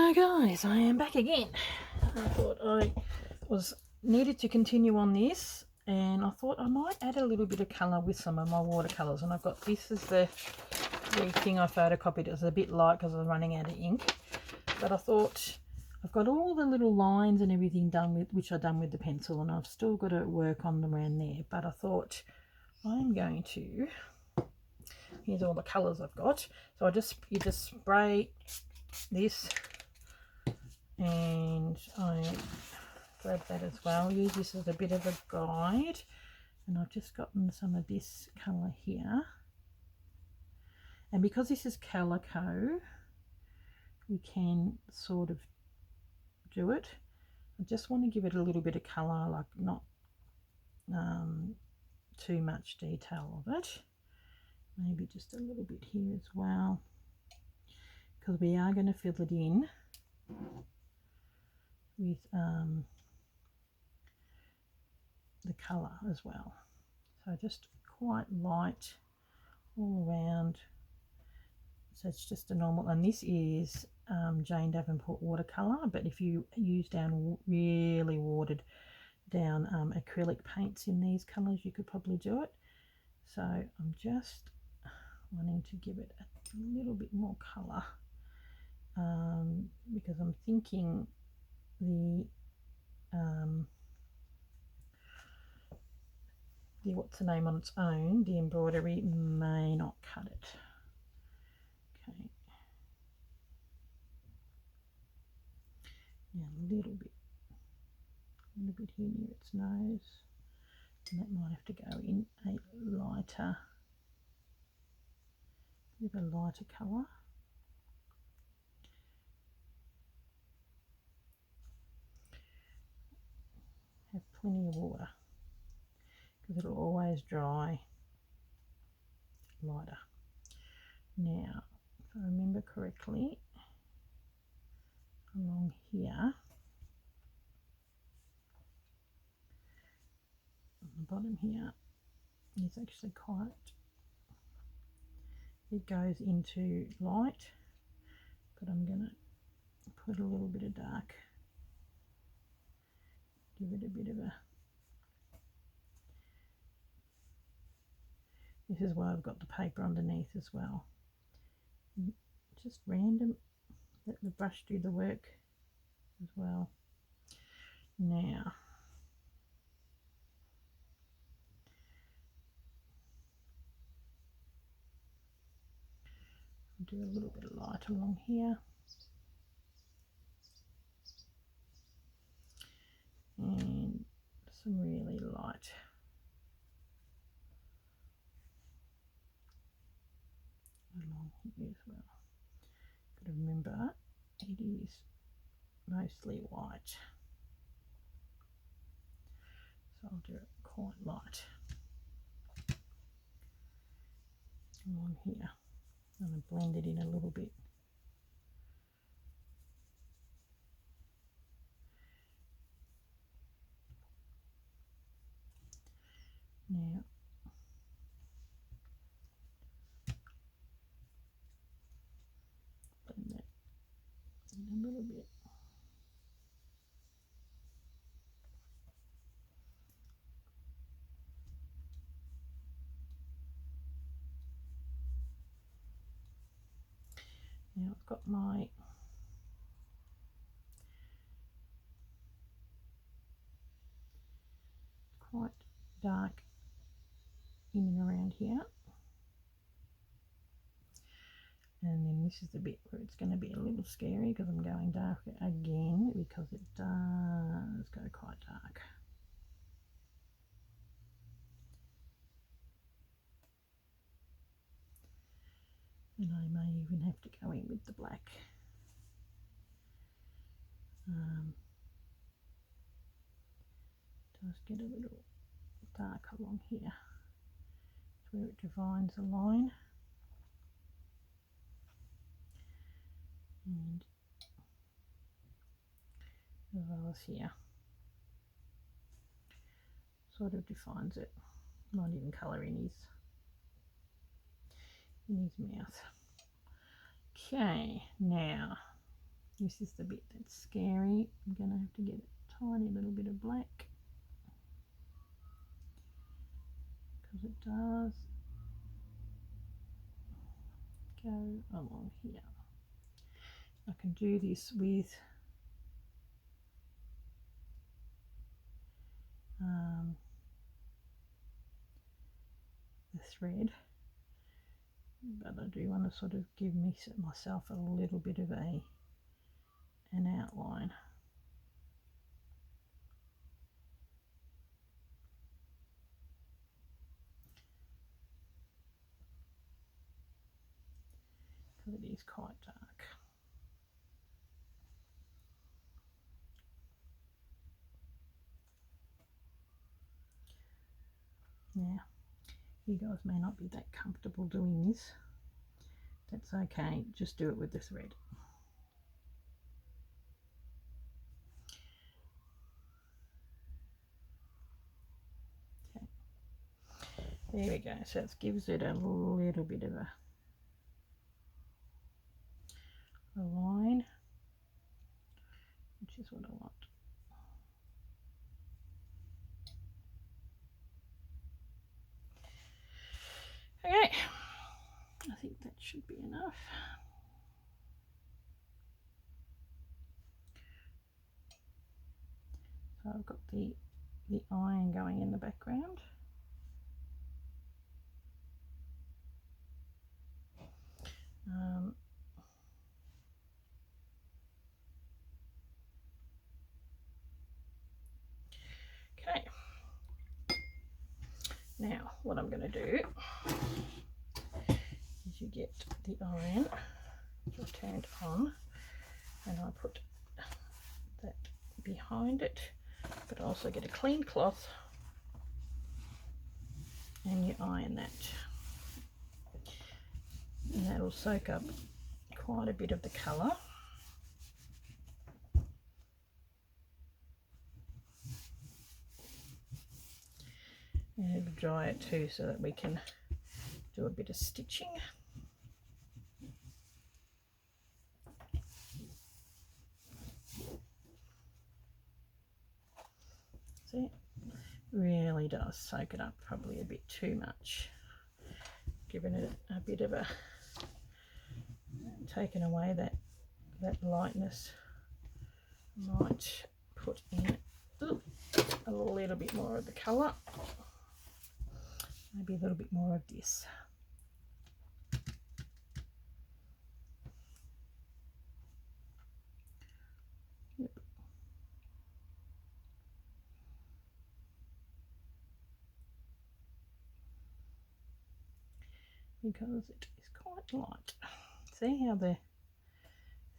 Hello guys, I am back again. I thought I was needed to continue on this, and I thought I might add a little bit of colour with some of my watercolours. And I've got this as the thing I photocopied. It was a bit light because I was running out of ink, but I thought I've got all the little lines and everything done with, which I've done with the pencil, and I've still got to work on them around there. But I thought I'm going to. Here's all the colours I've got. So you just spray this, and I grab that as well. Use this as a bit of a guide, and I've just gotten some of this colour here, and because this is Calico, we can sort of do it. I just want to give it a little bit of colour, like not too much detail of it. Maybe just a little bit here as well, because we are going to fill it in with the colour as well. So just quite light all around. So it's just a normal, and this is Jane Davenport watercolour, but if you use down really watered down acrylic paints in these colours, you could probably do it. So I'm just wanting to give it a little bit more colour, because I'm thinking the what's the name on its own, the embroidery may not cut it. Okay, now a little bit here near its nose, and that might have to go in a lighter, with a lighter colour. Have plenty of water, because it'll always dry lighter. Now, if I remember correctly, along here on the bottom here is actually quite, it goes into light, but I'm going to put a little bit of dark, give it a bit of a, this is why I've got the paper underneath as well. Just random, let the brush do the work as well. Now, I'll do a little bit of light along here, and some really light along here as well. Got to remember, it is mostly white, so I'll do it quite light along here, and I'll blend it in a little bit. Now, blend that in a little bit. Now I've got my quite dark in and around here, and then this is the bit where it's going to be a little scary, because I'm going darker again, because it does go quite dark. And I may even have to go in with the black. Just get a little dark along here, where it defines the line, and as well as here, sort of defines it. Might even colour in his mouth. Okay, now This is the bit that's scary. I'm going to have to get a tiny little bit of black because it does go along here. I can do this with the thread, but I do want to sort of give myself a little bit of an outline. Because it is quite dark. Now, you guys may not be that comfortable doing this. That's okay, just do it with the thread. Okay, there we go. So it gives it a little bit of a line, which is what I want. Okay, I think that should be enough. So I've got the iron going in the background. Okay, now what I'm going to do is you get the iron turned on, and I put that behind it, but also get a clean cloth and you iron that, and that'll soak up quite a bit of the colour. And it'll dry it too, so that we can do a bit of stitching. See, it really does soak it up, probably a bit too much, giving it a bit of a, taking away that lightness. Might put in a little bit more of the colour, maybe a little bit more of this. Yep. Because it is quite light. See how the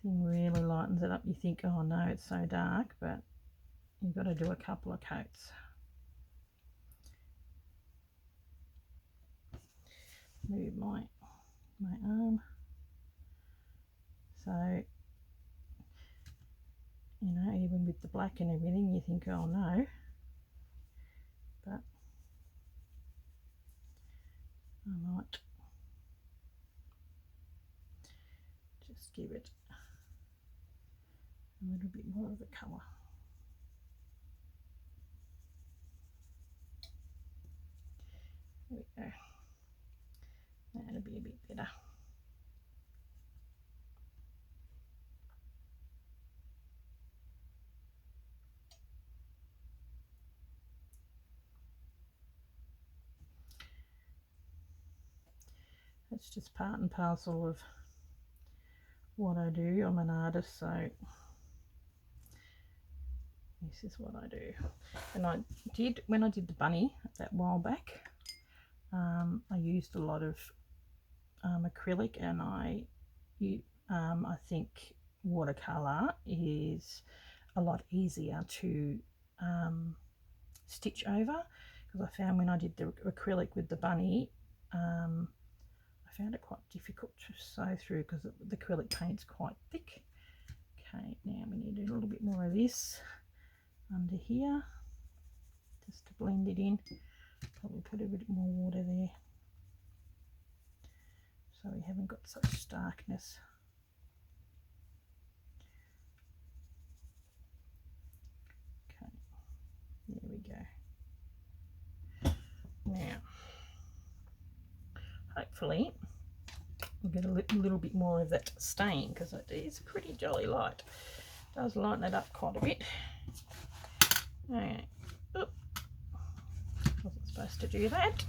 thing really lightens it up? You think, oh no, it's so dark, but you've got to do a couple of coats. Move my arm. So, you know, even with the black and everything, you think, oh no, but I might just give it a little bit more of a colour. There we go. That'll be a bit better. It's just part and parcel of what I do. I'm an artist, so this is what I do. And I did, when I did the bunny that while back, I used a lot of acrylic, and I think watercolor is a lot easier to stitch over, because I found when I did the acrylic with the bunny, I found it quite difficult to sew through because the acrylic paint's quite thick. Okay, now we need a little bit more of this under here just to blend it in. Probably put a bit more water there so we haven't got such starkness. we go. Now, hopefully we'll get a little bit more of that stain, because it is pretty jolly light. It does lighten it up quite a bit. Okay. Oop. Wasn't supposed to do that.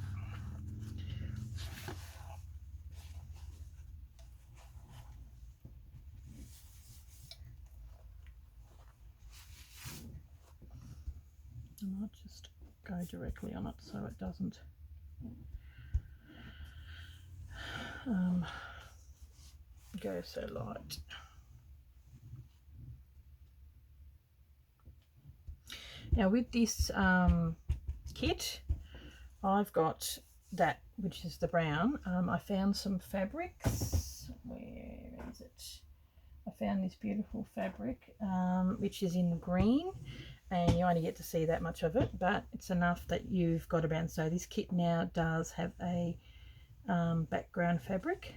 I might just go directly on it so it doesn't go so light. Now with this kit, I've got that, which is the brown. I found some fabrics. Where is it? I found this beautiful fabric, which is in green, and you only get to see that much of it, but it's enough that you've got around. So this kit now does have a background fabric,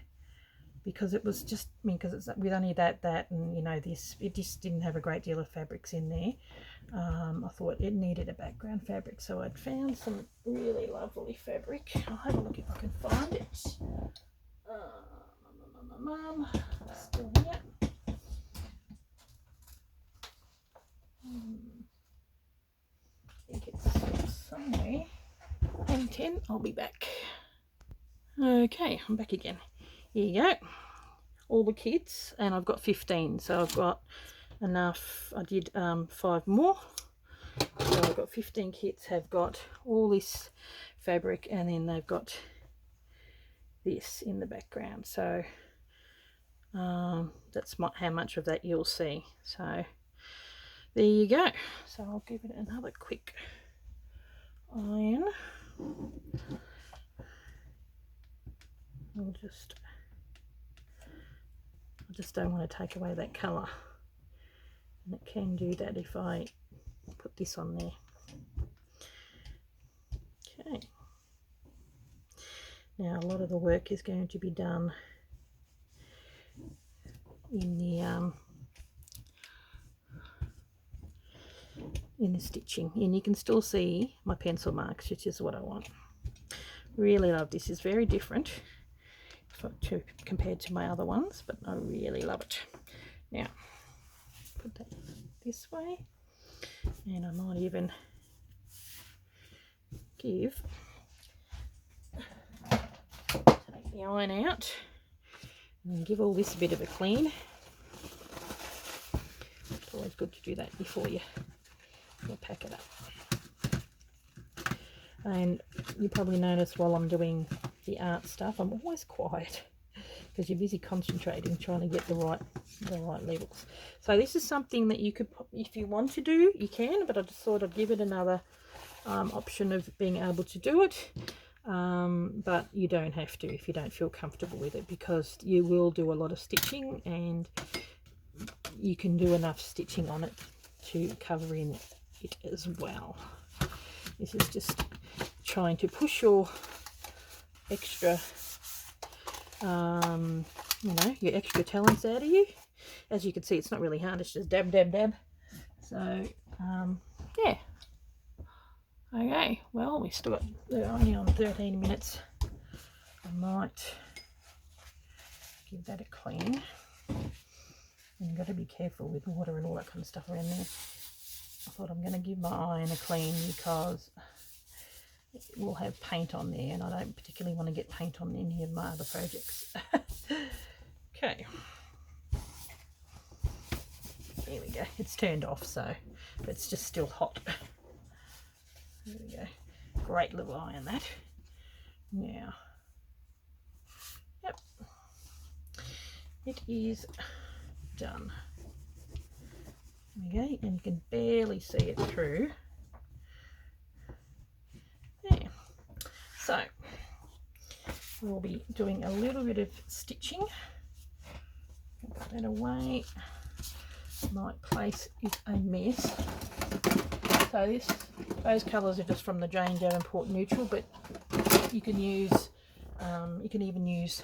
because it was just, I mean, because it's with only that and you know, this, it just didn't have a great deal of fabrics in there. I thought it needed a background fabric, so I'd found some really lovely fabric. I'll have a look if I can find it. Still here. I think it's somewhere. Hang 10, I'll be back. Okay, I'm back again. Here you go. All the kits, and I've got 15, so I've got enough. I did 5 more, so I've got 15 kits, have got all this fabric, and then they've got this in the background. So that's how much of that you'll see. So there you go. So I'll give it another quick iron. I just don't want to take away that colour, and it can do that if I put this on there. Okay, now a lot of the work is going to be done in the stitching, and you can still see my pencil marks, which is what I want. Really love this. It's very different compared to my other ones, but I really love it. Now put that this way, and I might even take the iron out and give all this a bit of a clean. It's always good to do that before you pack it up. And you probably notice while I'm doing the art stuff, I'm always quiet, because you're busy concentrating, trying to get the right levels. So this is something that you could, if you want to do, you can, but I just thought I'd give it another option of being able to do it. But you don't have to if you don't feel comfortable with it, because you will do a lot of stitching, and you can do enough stitching on it to cover in it as well. This is just trying to push your extra you know, your extra talents out of you. As you can see, it's not really hard, it's just dab dab dab. So yeah. Okay, well, we still got, we're only on 13 minutes. I might give that a clean. And you've got to be careful with water and all that kind of stuff around there. I thought I'm going to give my iron a clean, because it will have paint on there, and I don't particularly want to get paint on any of my other projects. Okay. There we go. It's turned off, so but it's just still hot. There we go. Great little iron, that. Now, yep, it is done. Okay, and you can barely see it through. There. So we'll be doing a little bit of stitching. Put that away. My place is a mess. So those colours are just from the Jane Davenport Neutral, but you can use, you can even use,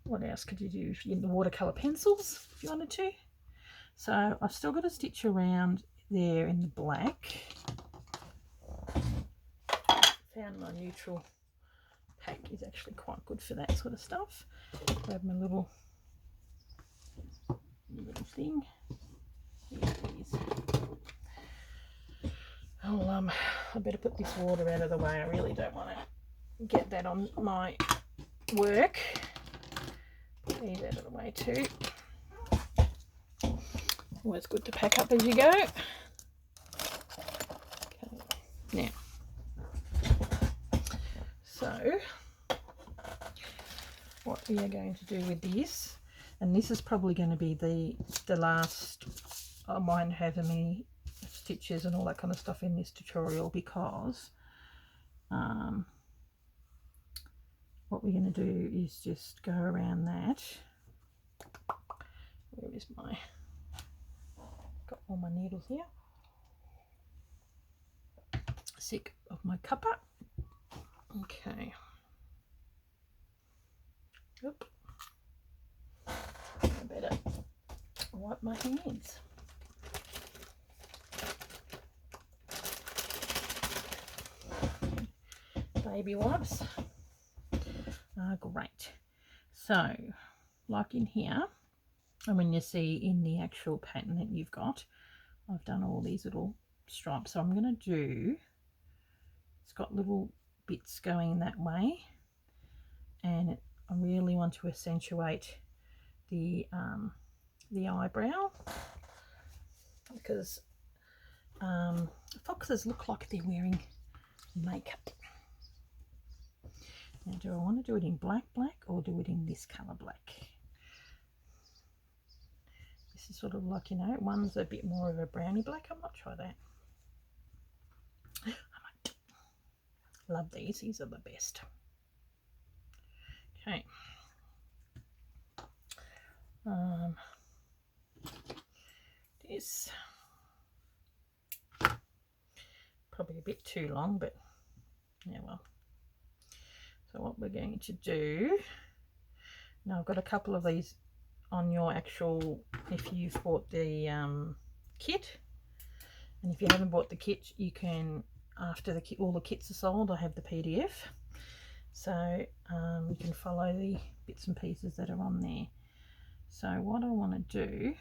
what else could you do? In the watercolour pencils if you wanted to. So I've still got a stitch around there in the black. Found my neutral pack is actually quite good for that sort of stuff. Grab my little thing. Here it is. I better put this water out of the way. I really don't want to get that on my work. Put these out of the way too. Always good to pack up as you go. Okay. Now, so what we are going to do with this, and this is probably going to be the last. I won't have any stitches and all that kind of stuff in this tutorial, because what we're going to do is just go around that. Where is my, got all my needles here. Sick of my cuppa. Okay. Oop. I better wipe my hands. Baby wipes are great. So, like in here, and when you see in the actual pattern that you've got, I've done all these little stripes. So I'm going to do, it's got little bits going that way, and I really want to accentuate the eyebrow, because foxes look like they're wearing makeup. Now, do I want to do it in black or do it in this colour black? This is sort of like, you know, one's a bit more of a browny black. I might try that. I might. Love these. These are the best. Okay. This probably a bit too long, but yeah, well. So what we're going to do now, I've got a couple of these on your actual, if you've bought the kit, and if you haven't bought the kit, you can, after the kit, all the kits are sold, I have the PDF, so you can follow the bits and pieces that are on there. So what I want to do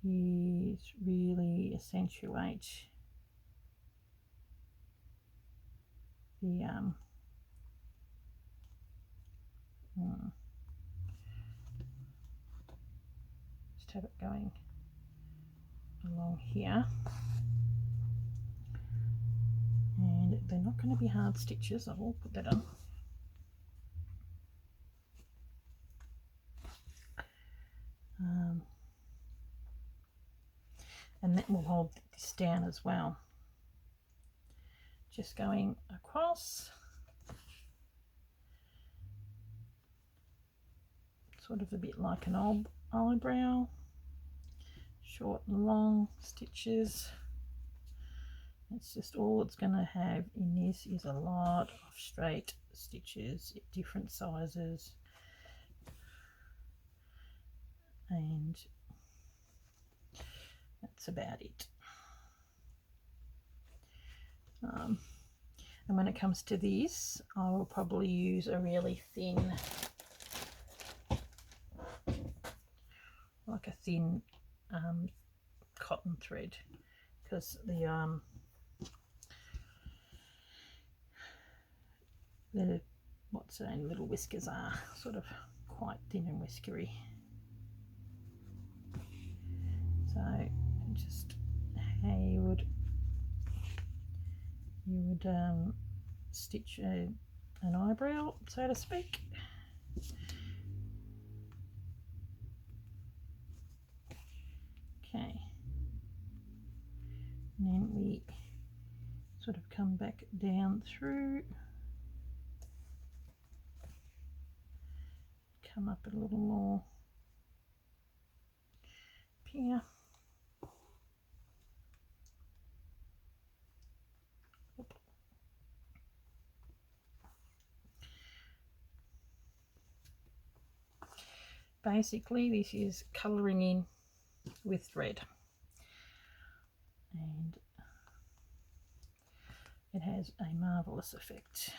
is really accentuate the just have it going along here, and they're not going to be hard stitches. I will put that on. And that will hold this down as well. Just going across, sort of a bit like an old eyebrow, short and long stitches. It's just all it's going to have in this is a lot of straight stitches at different sizes, and that's about it. And when it comes to this, I will probably use a really thin, like a thin cotton thread, because the what's saying, little whiskers are sort of quite thin and whiskery. So just how you would stitch an eyebrow, so to speak. Okay, and then we sort of come back down through, come up a little more here. Basically, this is colouring in with thread, and it has a marvellous effect.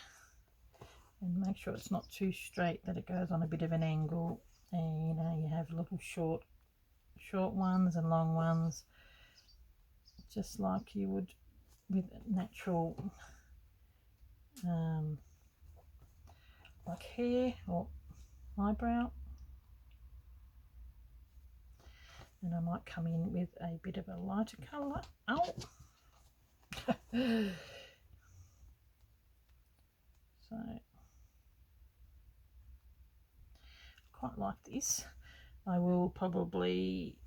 And make sure it's not too straight, that it goes on a bit of an angle, and you have little short ones and long ones, just like you would with natural like hair or eyebrow. And I might come in with a bit of a lighter colour. Oh! So, quite like this. I will probably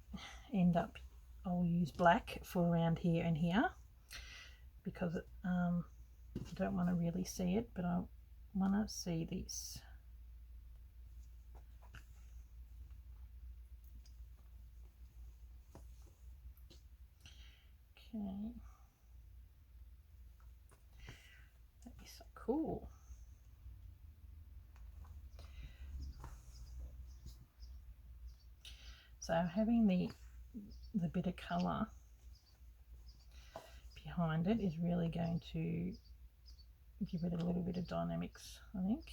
end up, I'll use black for around here and here, because it, I don't want to really see it, but I want to see this. Okay, that'd be so cool. So having the bit of colour behind it is really going to give it a little bit of dynamics, I think.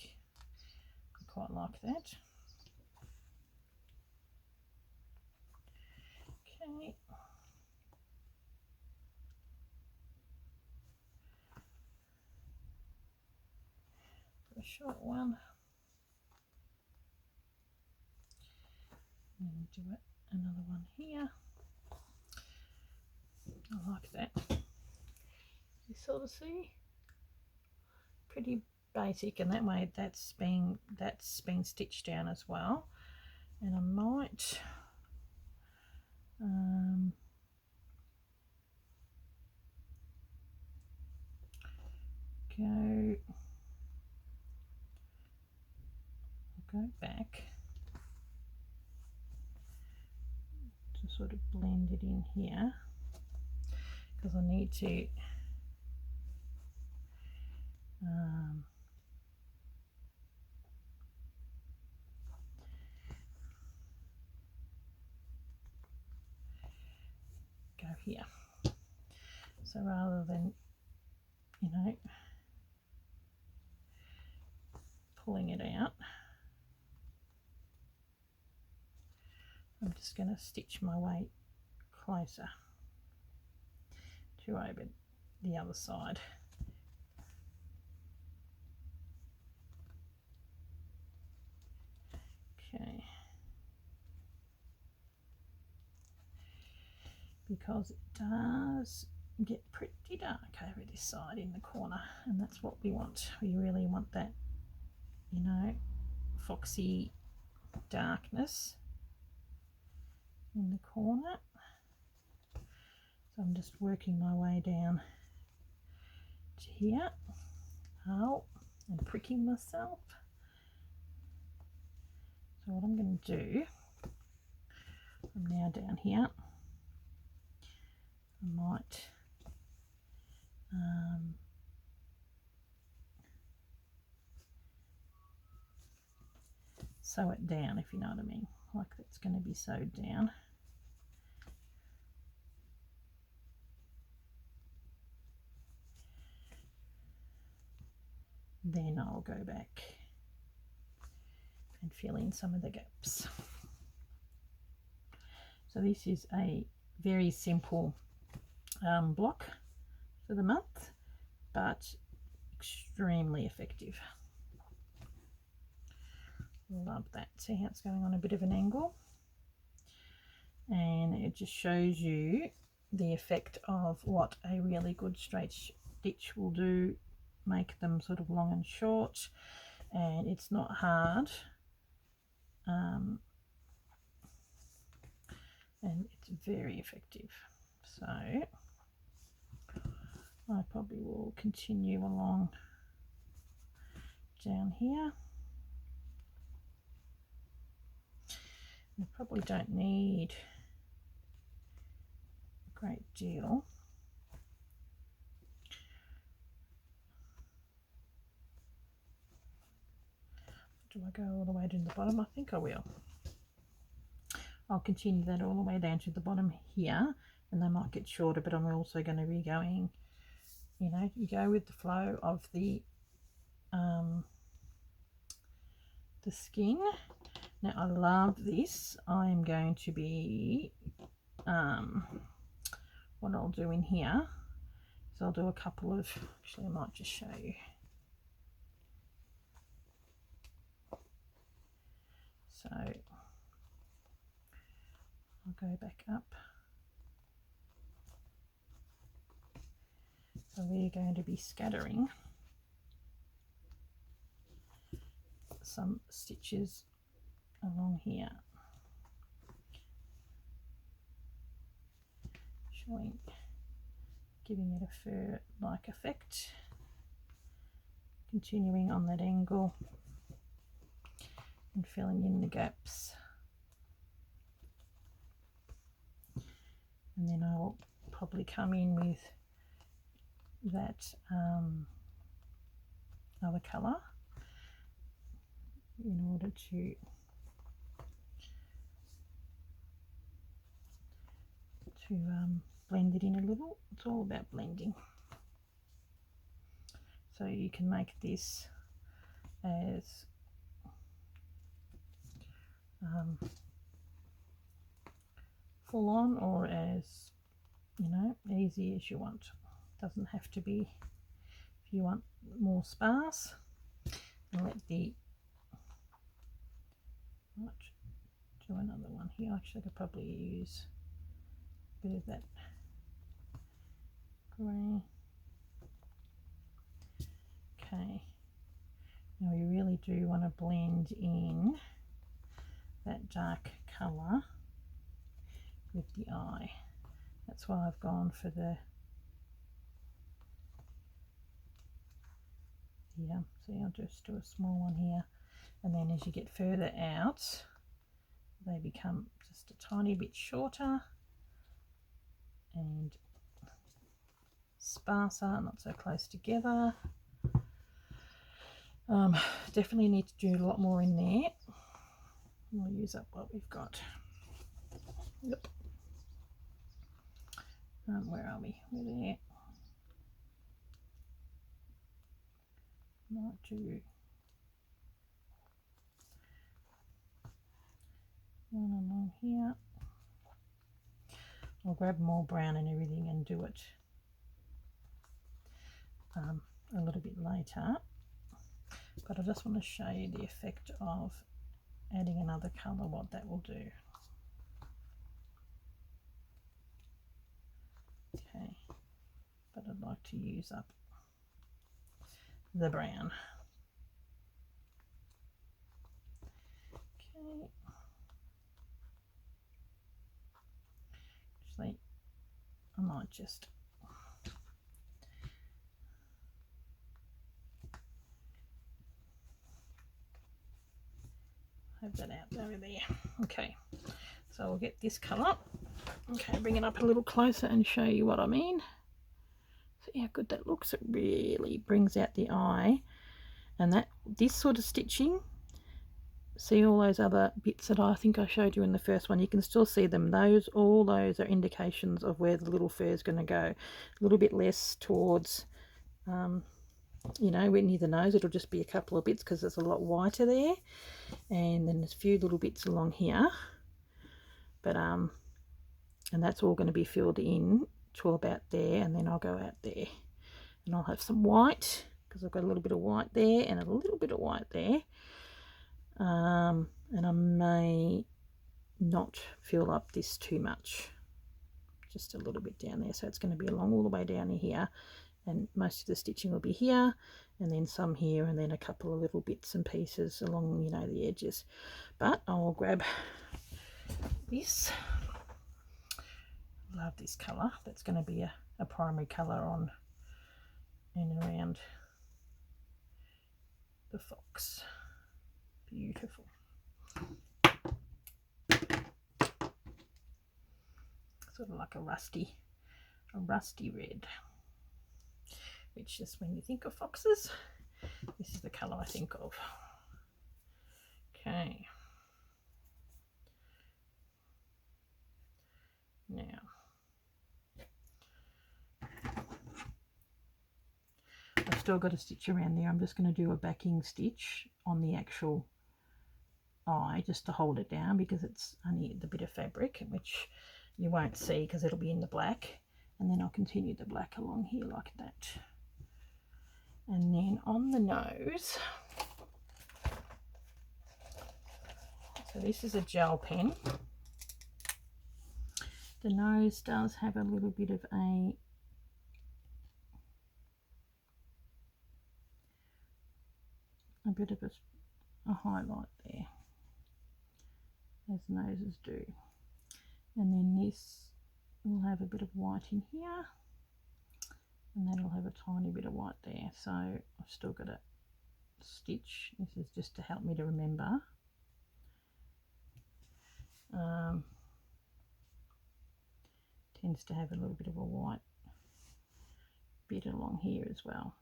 I quite like that. Okay. A short one. And do it another one here. I like that. You sort of see, pretty basic, and that way that's been stitched down as well. And I might go back to sort of blend it in here, because I need to go here. So rather than, you know, pulling it out, I'm just going to stitch my way closer to over the other side. Okay. Because it does get pretty dark over this side in the corner, and that's what we want. We really want that, you know, foxy darkness in the corner. So I'm just working my way down to here. Oh, and pricking myself. So what I'm going to do, I'm now down here. I might sew it down, if you know what I mean, like that's going to be sewed down. Then I'll go back and fill in some of the gaps. So this is a very simple block for the month, but extremely effective. Love that. See how it's going on a bit of an angle, and it just shows you the effect of what a really good straight stitch will do, make them sort of long and short, and it's not hard, and it's very effective. So I probably will continue along down here. I probably don't need a great deal. Do I go all the way to the bottom? I think I will. I'll continue that all the way down to the bottom here, and they might get shorter, but I'm also going to be going, you know, you go with the flow of the skin. Now I love this. I'm going to be what I'll do in here is I'll do a couple of, actually I might just show you. So I'll go back up. So we're going to be scattering some stitches along here, showing, giving it a fur-like effect, continuing on that angle and filling in the gaps. And then I'll probably come in with that other colour in order to blend it in a little. It's all about blending. So you can make this as full on or as, you know, easy as you want. Doesn't have to be. If you want more sparse, and let the, right, do another one here. Actually I could probably use a bit of that grey. Okay, now we really do want to blend in that dark colour with the eye. That's why I've gone for the, yeah, see, I'll just do a small one here, and then as you get further out they become just a tiny bit shorter and sparser, not so close together. Definitely need to do a lot more in there. We'll use up what we've got. Yep. Where are we? We're there. Might do one along here. I'll grab more brown and everything and do it a little bit later, but I just want to show you the effect of adding another colour, what that will do. Okay, but I'd like to use up the brown. Okay, actually I might just have that out over there. Okay, so I'll get this colour. Okay, bring it up a little closer and show you what I mean. See how good that looks? It really brings out the eye. And that, this sort of stitching, see all those other bits that I think I showed you in the first one, you can still see them. Those, all those are indications of where the little fur is going to go. A little bit less towards, you know, near the nose, it'll just be a couple of bits because it's a lot whiter there. And then there's a few little bits along here. But, and that's all going to be filled in to about there, and then I'll go out there. And I'll have some white, because I've got a little bit of white there and a little bit of white there. And I may not fill up this too much, just a little bit down there. So it's going to be along all the way down here, and most of the stitching will be here, and then some here, and then a couple of little bits and pieces along, you know, the edges. But I'll grab this. Love this colour. That's going to be a primary colour on and around the fox. Beautiful. Sort of like a rusty red, which is, when you think of foxes, this is the colour I think of. Okay. still got a stitch around there. I'm just going to do a backing stitch on the actual eye just to hold it down, because it's only the bit of fabric, which you won't see because it'll be in the black. And then I'll continue the black along here like that. And then on the nose, so this is a gel pen. The nose does have a little bit of a highlight there, as noses do. And then this will have a bit of white in here, and that'll have a tiny bit of white there. So I've still got a stitch. This is just to help me to remember. Tends to have a little bit of a white bit along here as well.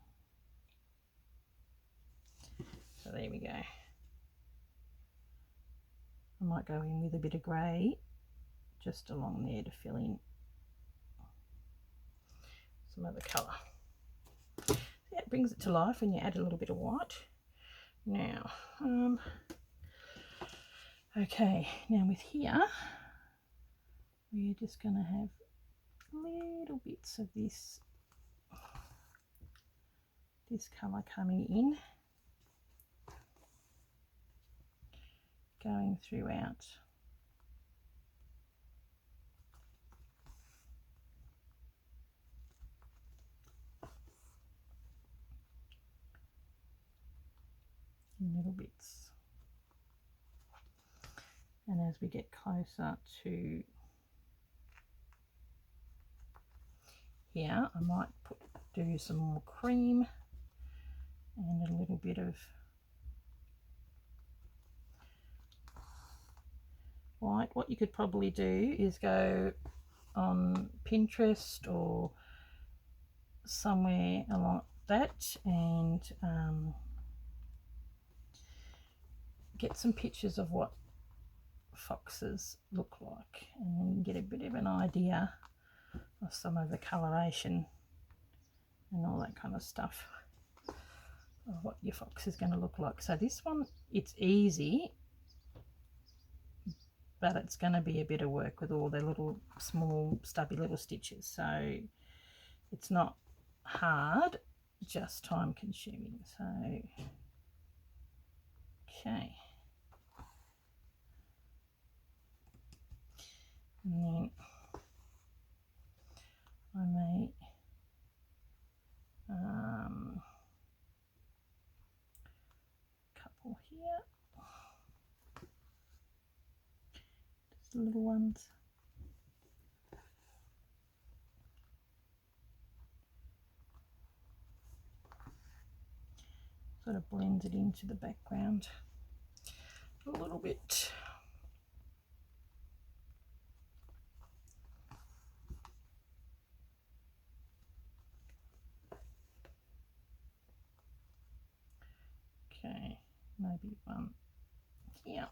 So there we go. I might go in with a bit of grey just along there to fill in some other colour. Yeah, it brings it to life when you add a little bit of white. Now, okay, now with here, we're just going to have little bits of this colour coming in, going throughout. In little bits. And as we get closer to here, I might do some more cream and a little bit of white. What you could probably do is go on Pinterest or somewhere along that and get some pictures of what foxes look like, and then you get a bit of an idea of some of the coloration and all that kind of stuff of what your fox is going to look like. So this one, it's easy, but it's going to be a bit of work with all the little small stubby little stitches. So it's not hard, just time consuming. So okay, and then I may couple here, just little ones. Sort of blends it into the background a little bit. Okay, maybe one here.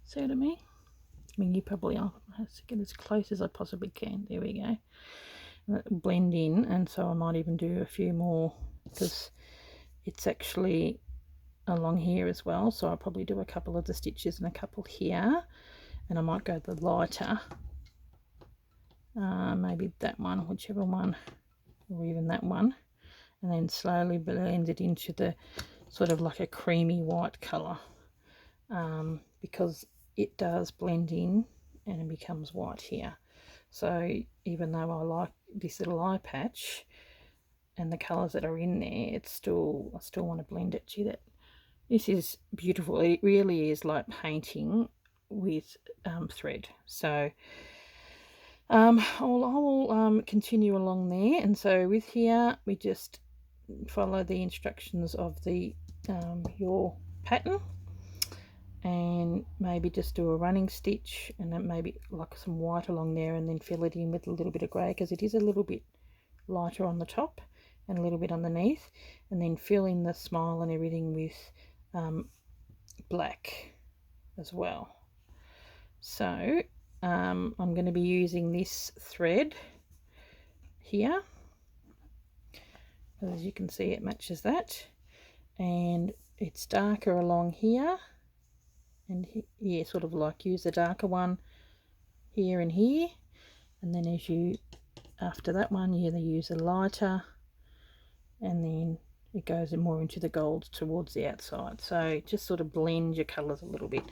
See what I mean? I mean, you probably are. I have to get as close as I possibly can. There we go. Blend in, and so I might even do a few more because it's actually along here as well. So I'll probably do a couple of the stitches and a couple here, and I might go the lighter. Maybe that one, whichever one, or even that one, and then slowly blend it into the sort of like a creamy white colour, because it does blend in and it becomes white here. So even though I like this little eye patch and the colours that are in there, it's still, I still want to blend it. See that? This is beautiful. It really is like painting with thread. So I will continue along there, and so with here we just follow the instructions of the your pattern, and maybe just do a running stitch and then maybe like some white along there, and then fill it in with a little bit of grey because it is a little bit lighter on the top and a little bit underneath, and then fill in the smile and everything with black as well. So I'm going to be using this thread here. As you can see, it matches that, and it's darker along here, and yeah, sort of like use the darker one here and here, and then as you after that one you use a lighter, and then it goes more into the gold towards the outside. So just sort of blend your colours a little bit.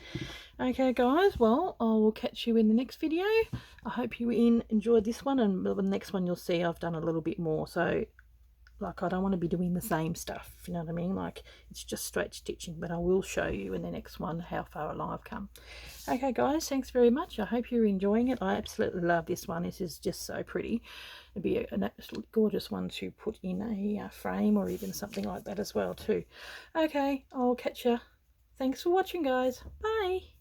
Okay guys, well, I will catch you in the next video. I hope you enjoyed this one, and the next one you'll see I've done a little bit more. So like, I don't want to be doing the same stuff, you know what I mean? Like, it's just straight stitching, but I will show you in the next one how far along I've come. Okay guys, thanks very much. I hope you're enjoying it. I absolutely love this one. This is just so pretty. It'd be an absolutely gorgeous one to put in a frame, or even something like that as well too. Okay, I'll catch you. Thanks for watching guys. Bye.